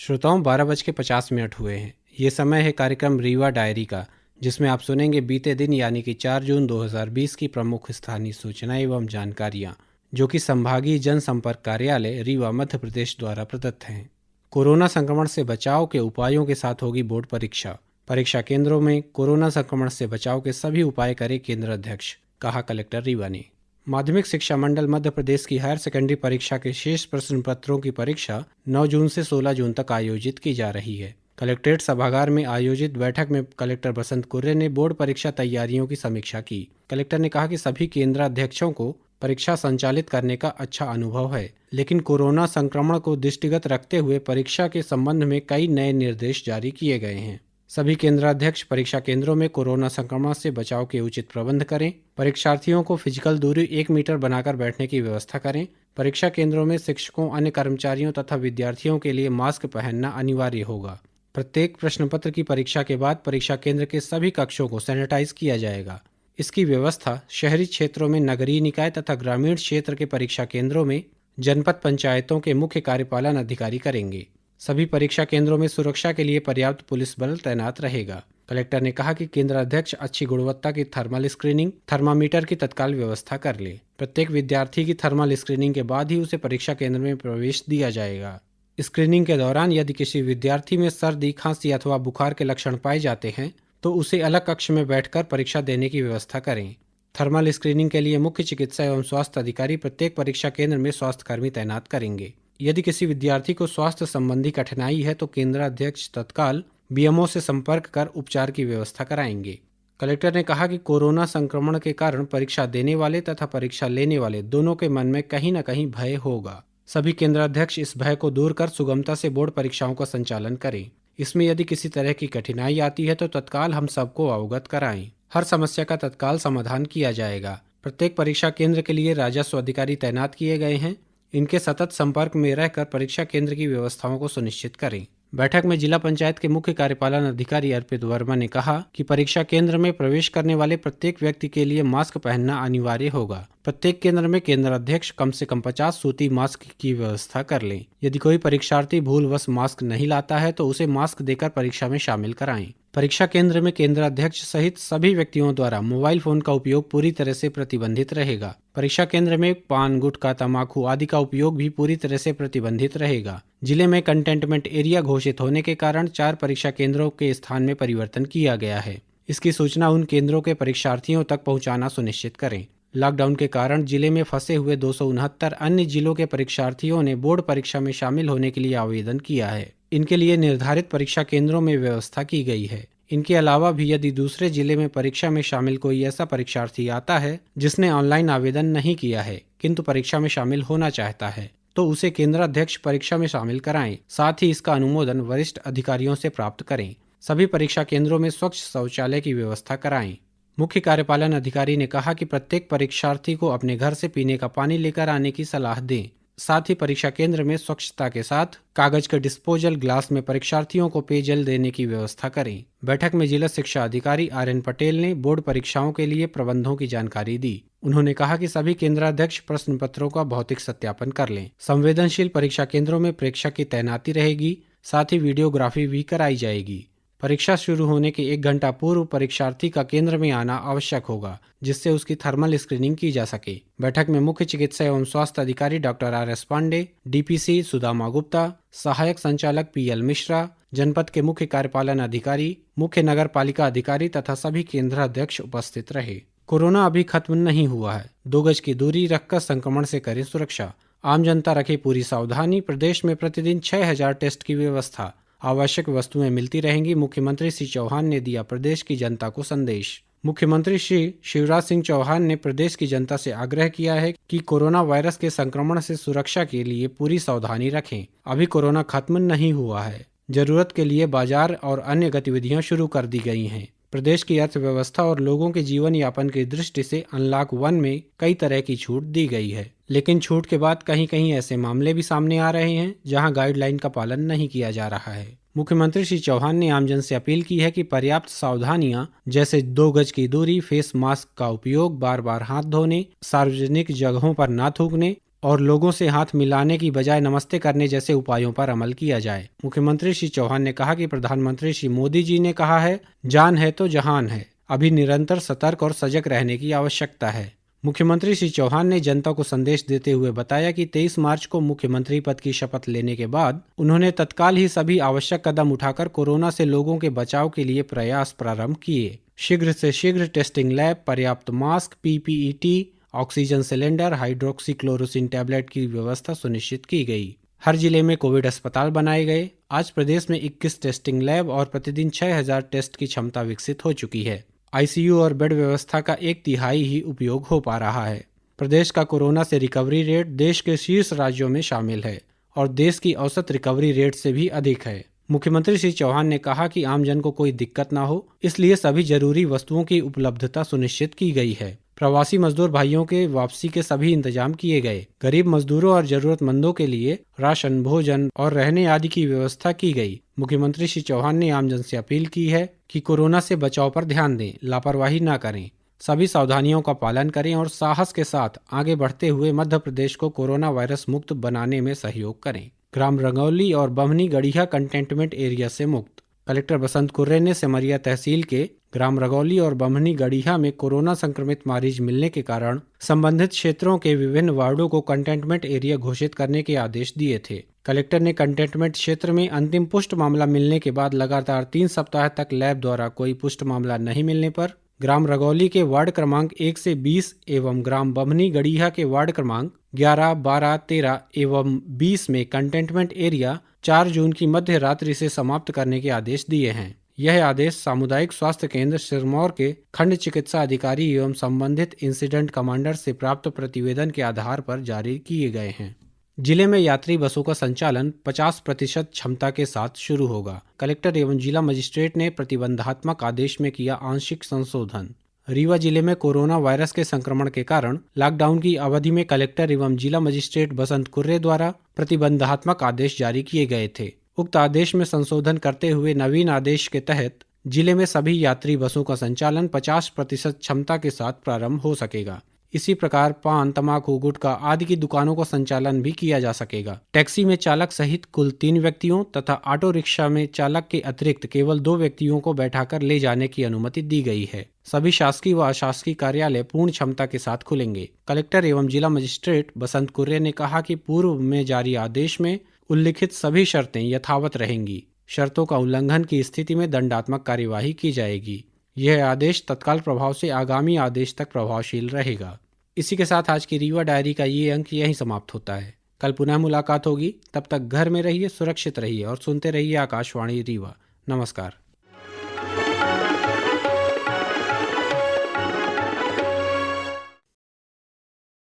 श्रोताओं 12:50 हुए हैं। ये समय है कार्यक्रम रीवा डायरी का, जिसमें आप सुनेंगे बीते दिन यानी कि 4 जून 2020 की प्रमुख स्थानीय सूचनाएं एवं जानकारियां, जो कि संभागीय जनसंपर्क कार्यालय रीवा मध्य प्रदेश द्वारा प्रदत्त हैं। कोरोना संक्रमण से बचाव के उपायों के साथ होगी बोर्ड परीक्षा। परीक्षा केंद्रों में कोरोना संक्रमण से बचाव के सभी उपाय करे केंद्र अध्यक्ष, कहा कलेक्टर रीवा ने। माध्यमिक शिक्षा मंडल मध्य प्रदेश की हायर सेकेंडरी परीक्षा के शेष प्रश्न पत्रों की परीक्षा 9 जून से 16 जून तक आयोजित की जा रही है। कलेक्ट्रेट सभागार में आयोजित बैठक में कलेक्टर बसंत कुर्रे ने बोर्ड परीक्षा तैयारियों की समीक्षा की। कलेक्टर ने कहा कि सभी केंद्राध्यक्षों को परीक्षा संचालित करने का अच्छा अनुभव है, लेकिन कोरोना संक्रमण को दृष्टिगत रखते हुए परीक्षा के संबंध में कई नए निर्देश जारी किए गए हैं। सभी केंद्राध्यक्ष परीक्षा केंद्रों में कोरोना संक्रमण से बचाव के उचित प्रबंध करें। परीक्षार्थियों को फिजिकल दूरी 1 मीटर बनाकर बैठने की व्यवस्था करें। परीक्षा केंद्रों में शिक्षकों, अन्य कर्मचारियों तथा विद्यार्थियों के लिए मास्क पहनना अनिवार्य होगा। प्रत्येक प्रश्न पत्र की परीक्षा के बाद परीक्षा केंद्र के सभी कक्षों को सैनिटाइज किया जाएगा। इसकी व्यवस्था शहरी क्षेत्रों में नगरीय निकाय तथा ग्रामीण क्षेत्र के परीक्षा केंद्रों में जनपद पंचायतों के मुख्य कार्यपालन अधिकारी करेंगे। सभी परीक्षा केंद्रों में सुरक्षा के लिए पर्याप्त पुलिस बल तैनात रहेगा। कलेक्टर ने कहा कि केंद्राध्यक्ष अच्छी गुणवत्ता की थर्मल स्क्रीनिंग, थर्मामीटर की तत्काल व्यवस्था कर ले। प्रत्येक विद्यार्थी की थर्मल स्क्रीनिंग के बाद ही उसे परीक्षा केंद्र में प्रवेश दिया जाएगा। स्क्रीनिंग के दौरान यदि किसी विद्यार्थी में सर्दी, खांसी अथवा बुखार के लक्षण पाए जाते हैं तो उसे अलग कक्ष में बैठकर परीक्षा देने की व्यवस्था करें। थर्मल स्क्रीनिंग के लिए मुख्य चिकित्सा एवं स्वास्थ्य अधिकारी प्रत्येक परीक्षा केंद्र में स्वास्थ्यकर्मी तैनात करेंगे। यदि किसी विद्यार्थी को स्वास्थ्य संबंधी कठिनाई है तो केंद्राध्यक्ष तत्काल बीएमओ से संपर्क कर उपचार की व्यवस्था कराएंगे। कलेक्टर ने कहा कि कोरोना संक्रमण के कारण परीक्षा देने वाले तथा परीक्षा लेने वाले दोनों के मन में कहीं न कहीं भय होगा। सभी केंद्राध्यक्ष इस भय को दूर कर सुगमता से बोर्ड परीक्षाओं का संचालन करें। इसमें यदि किसी तरह की कठिनाई आती है तो तत्काल हम सबको अवगत कराएं। हर समस्या का तत्काल समाधान किया जाएगा। प्रत्येक परीक्षा केंद्र के लिए राजस्व अधिकारी तैनात किए गए हैं। इनके सतत संपर्क में रहकर परीक्षा केंद्र की व्यवस्थाओं को सुनिश्चित करें। बैठक में जिला पंचायत के मुख्य कार्यपालन अधिकारी अर्पित वर्मा ने कहा कि परीक्षा केंद्र में प्रवेश करने वाले प्रत्येक व्यक्ति के लिए मास्क पहनना अनिवार्य होगा। प्रत्येक केंद्र में केंद्राध्यक्ष कम से कम 50 सूती मास्क की व्यवस्था कर लें। यदि कोई परीक्षार्थी भूलवश मास्क नहीं लाता है तो उसे मास्क देकर परीक्षा में शामिल कराएं। परीक्षा केंद्र में केंद्राध्यक्ष सहित सभी व्यक्तियों द्वारा मोबाइल फोन का उपयोग पूरी तरह से प्रतिबंधित रहेगा। परीक्षा केंद्र में पान, गुटखा, तंबाकू आदि का उपयोग भी पूरी तरह से प्रतिबंधित रहेगा। जिले में कंटेनमेंट एरिया घोषित होने के कारण 4 परीक्षा केंद्रों के स्थान में परिवर्तन किया गया है। इसकी सूचना उन केंद्रों के परीक्षार्थियों तक पहुंचाना सुनिश्चित करें। लॉकडाउन के कारण जिले में फंसे हुए 269 अन्य जिलों के परीक्षार्थियों ने बोर्ड परीक्षा में शामिल होने के लिए आवेदन किया है। इनके लिए निर्धारित परीक्षा केंद्रों में व्यवस्था की गई है। इनके अलावा भी यदि दूसरे जिले में परीक्षा में शामिल कोई ऐसा परीक्षार्थी आता है जिसने ऑनलाइन आवेदन नहीं किया है किंतु परीक्षा में शामिल होना चाहता है तो उसे केंद्राध्यक्ष परीक्षा में शामिल कराएं। साथ ही इसका अनुमोदन वरिष्ठ अधिकारियों से प्राप्त करें। सभी परीक्षा केंद्रों में स्वच्छ शौचालय की व्यवस्था कराएं। मुख्य कार्यपालन अधिकारी ने कहा कि प्रत्येक परीक्षार्थी को अपने घर से पीने का पानी लेकर आने की सलाह दें। साथ ही परीक्षा केंद्र में स्वच्छता के साथ कागज के डिस्पोजल ग्लास में परीक्षार्थियों को पेयजल देने की व्यवस्था करें। बैठक में जिला शिक्षा अधिकारी RN पटेल ने बोर्ड परीक्षाओं के लिए प्रबंधों की जानकारी दी। उन्होंने कहा कि सभी केंद्राध्यक्ष प्रश्न पत्रों का भौतिक सत्यापन कर लें। संवेदनशील परीक्षा केंद्रों में प्रेक्षक की तैनाती रहेगी। साथ ही वीडियोग्राफी भी कराई जाएगी। परीक्षा शुरू होने के 1 घंटा पूर्व परीक्षार्थी का केंद्र में आना आवश्यक होगा, जिससे उसकी थर्मल स्क्रीनिंग की जा सके। बैठक में मुख्य चिकित्सा एवं स्वास्थ्य अधिकारी doctor RS Pandey, DPC Sudama Gupta, सहायक संचालक PL मिश्रा, जनपद के मुख्य कार्यपालन अधिकारी, मुख्य नगर पालिका अधिकारी तथा सभी केंद्राध्यक्ष उपस्थित रहे। कोरोना अभी खत्म नहीं हुआ है। 2 गज की दूरी रखकर संक्रमण से करें सुरक्षा। आम जनता रखे पूरी सावधानी। प्रदेश में प्रतिदिन 6000 टेस्ट की व्यवस्था। आवश्यक वस्तुएं मिलती रहेंगी। मुख्यमंत्री श्री चौहान ने दिया प्रदेश की जनता को संदेश। मुख्यमंत्री श्री शिवराज सिंह चौहान ने प्रदेश की जनता से आग्रह किया है कि कोरोना वायरस के संक्रमण से सुरक्षा के लिए पूरी सावधानी रखें। अभी कोरोना खत्म नहीं हुआ है। जरूरत के लिए बाजार और अन्य गतिविधियां शुरू कर दी गई हैं। प्रदेश की अर्थव्यवस्था और लोगों के जीवन यापन की दृष्टि से अनलॉक 1 में कई तरह की छूट दी गई है, लेकिन छूट के बाद कहीं कहीं ऐसे मामले भी सामने आ रहे हैं जहां गाइडलाइन का पालन नहीं किया जा रहा है। मुख्यमंत्री श्री चौहान ने आमजन से अपील की है कि पर्याप्त सावधानियां जैसे 2 गज की दूरी, फेस मास्क का उपयोग, बार बार हाथ धोने, सार्वजनिक जगहों पर न थूकने, और लोगों से हाथ मिलाने की बजाय नमस्ते करने जैसे उपायों पर अमल किया जाए। मुख्यमंत्री श्री चौहान ने कहा कि प्रधानमंत्री श्री मोदी जी ने कहा है, जान है तो जहान है, अभी निरंतर सतर्क और सजग रहने की आवश्यकता है। मुख्यमंत्री श्री चौहान ने जनता को संदेश देते हुए बताया कि 23 मार्च को मुख्यमंत्री पद की शपथ लेने के बाद उन्होंने तत्काल ही सभी आवश्यक कदम उठाकर कोरोना से लोगों के बचाव के लिए प्रयास प्रारंभ किए। शीघ्र से शीघ्र टेस्टिंग लैब, पर्याप्त मास्क, पीपीईटी, ऑक्सीजन सिलेंडर, हाइड्रोक्सीक्लोरोसिन टैबलेट की व्यवस्था सुनिश्चित की गई। हर जिले में कोविड अस्पताल बनाए गए। आज प्रदेश में 21 टेस्टिंग लैब और प्रतिदिन 6000 टेस्ट की क्षमता विकसित हो चुकी है। आईसीयू और बेड व्यवस्था का 1/3 ही उपयोग हो पा रहा है। प्रदेश का कोरोना से रिकवरी रेट देश के शीर्ष राज्यों में शामिल है और देश की औसत रिकवरी रेट से भी अधिक है। मुख्यमंत्री श्री चौहान ने कहा कि आमजन को कोई दिक्कत ना हो, इसलिए सभी जरूरी वस्तुओं की उपलब्धता सुनिश्चित की गई है। प्रवासी मजदूर भाइयों के वापसी के सभी इंतजाम किए गए। गरीब मजदूरों और जरूरतमंदों के लिए राशन, भोजन और रहने आदि की व्यवस्था की गई। मुख्यमंत्री श्री चौहान ने आमजन से अपील की है कि कोरोना से बचाव पर ध्यान दें, लापरवाही न करें, सभी सावधानियों का पालन करें और साहस के साथ आगे बढ़ते हुए मध्य प्रदेश को कोरोना वायरस मुक्त बनाने में सहयोग करें। ग्राम रंगौली और बमनी गड़िया कंटेनमेंट एरिया से मुक्त। कलेक्टर बसंत कुर्रे ने सिमरिया तहसील के ग्राम रंगौली और बमनी गड़िया में कोरोना संक्रमित मरीज मिलने के कारण संबंधित क्षेत्रों के विभिन्न वार्डों को कंटेनमेंट एरिया घोषित करने के आदेश दिए थे। कलेक्टर ने कंटेनमेंट क्षेत्र में अंतिम पुष्ट मामला मिलने के बाद लगातार 3 सप्ताह तक लैब द्वारा कोई पुष्ट मामला नहीं मिलने पर ग्राम रंगौली के वार्ड क्रमांक 1 से 20 एवं ग्राम बमनी गड़िया के वार्ड क्रमांक 11, 12, 13 एवं 20 में कंटेनमेंट एरिया 4 जून की मध्य रात्रि से समाप्त करने के आदेश दिए हैं। यह आदेश सामुदायिक स्वास्थ्य केंद्र सिरमौर के खंड चिकित्सा अधिकारी एवं संबंधित इंसिडेंट कमांडर से प्राप्त प्रतिवेदन के आधार पर जारी किए गए हैं। जिले में यात्री बसों का संचालन 50% क्षमता के साथ शुरू होगा। कलेक्टर एवं जिला मजिस्ट्रेट ने प्रतिबंधात्मक आदेश में किया आंशिक संशोधन। रीवा जिले में कोरोना वायरस के संक्रमण के कारण लॉकडाउन की अवधि में कलेक्टर एवं जिला मजिस्ट्रेट बसंत कुर्रे द्वारा प्रतिबंधात्मक आदेश जारी किए गए थे। उक्त आदेश में संशोधन करते हुए नवीन आदेश के तहत जिले में सभी यात्री बसों का संचालन 50% क्षमता के साथ प्रारंभ हो सकेगा। इसी प्रकार पान, तंबाकू, गुटखा आदि की दुकानों का संचालन भी किया जा सकेगा। टैक्सी में चालक सहित कुल 3 व्यक्तियों तथा ऑटो रिक्शा में चालक के अतिरिक्त केवल 2 व्यक्तियों को बैठाकर ले जाने की अनुमति दी गई है। सभी शासकीय व अशासकीय कार्यालय पूर्ण क्षमता के साथ खुलेंगे। कलेक्टर एवं जिला मजिस्ट्रेट बसंत कुर्रे ने कहा कि पूर्व में जारी आदेश में उल्लिखित सभी शर्तें यथावत रहेंगी। शर्तों का उल्लंघन की स्थिति में दंडात्मक कार्यवाही की जाएगी। यह आदेश तत्काल प्रभाव से आगामी आदेश तक प्रभावशील रहेगा। इसी के साथ आज की रीवा डायरी का ये अंक यहीं समाप्त होता है। कल पुनः मुलाकात होगी। तब तक घर में रहिए, सुरक्षित रहिए और सुनते रहिए आकाशवाणी रीवा। नमस्कार।